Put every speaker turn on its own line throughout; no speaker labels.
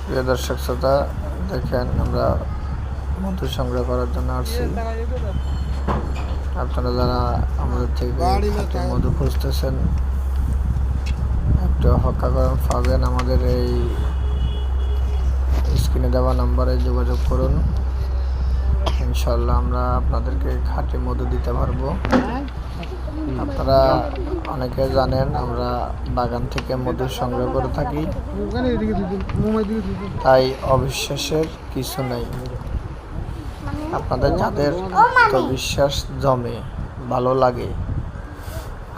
প্রিয় দর্শক শ্রোতা, দেখেন আমরা মধু সংগ্রহ করার জন্য আসছি। আপনারা যারা আমাদের থেকে খাঁটি মধু খুঁজতেছেন, একটু অপেক্ষা করেন, পাবেন। আমাদের এই স্ক্রিনে দেওয়া নাম্বারে যোগাযোগ করুন। ইনশাল্লাহ আমরা আপনাদেরকে খাঁটি মধু দিতে পারবো। আপনারা অনেকে জানেন আমরা বাগান থেকে মধু সংগ্রহ করে থাকি, তাই অবিশ্বাসের কিছু নেই। আপনাদের যাদের আত্মবিশ্বাস জমে, ভালো লাগে,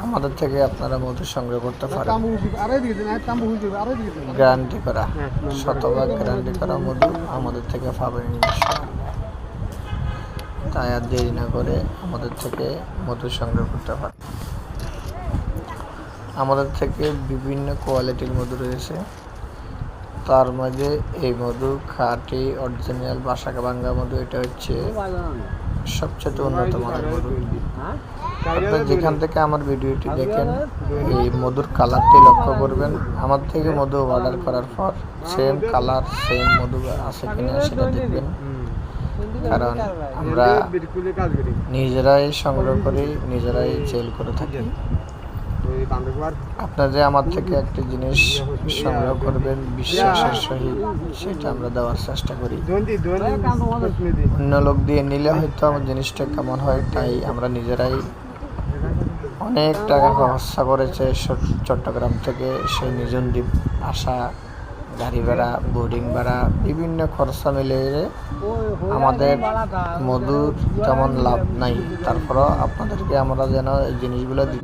আমাদের থেকে আপনারা মধু সংগ্রহ করতে পারেন। গ্যারান্টি করা, শতভাগ গ্যারান্টি করা মধু আমাদের থেকে পাবেন ইনশাআল্লাহ। তাই আর দেরি না করে আমাদের থেকে মধু সংগ্রহ করতে পারেন। আমাদের থেকে বিভিন্ন কোয়ালিটির মধু রয়েছে, তার মাঝে এই মধু খাঁটি অরিজিনাল বাসাভাঙ্গা মধু, এটা হচ্ছে সবচেয়ে উন্নত মানের মধু। আপনারা যেখান থেকে আমার ভিডিওটি দেখেন, এই মধুর কালারটি লক্ষ্য করবেন। আমার থেকে মধু অর্ডার করার পর সেম কালার সেম মধু আছে কিনা সেটা দেখবেন, কারণ আমরা নিজেরাই সংগ্রহ করি, নিজেরাই সেল করে থাকি। আপনারা যে আমার থেকে একটি জিনিস সংগ্রহ করবেন বিশ্বাসের সহিত, সেটা আমরা দেওয়ার চেষ্টা করি। অন্য লোক দিয়ে নিলে হয়তো আমার জিনিসটা কেমন হয়, তাই আমরা নিজেরাই অনেক টাকা খরচা করেছে চট্টগ্রাম থেকে সেই নিজন দ্বীপ আসা, গাড়ি ভাড়া, বোর্ডিং ভাড়া, বিভিন্ন খরচা মিলিয়ে আমাদের মধুর তেমন লাভ নাই। তারপরও আপনাদেরকে আমরা যেন এই জিনিসগুলো দিই।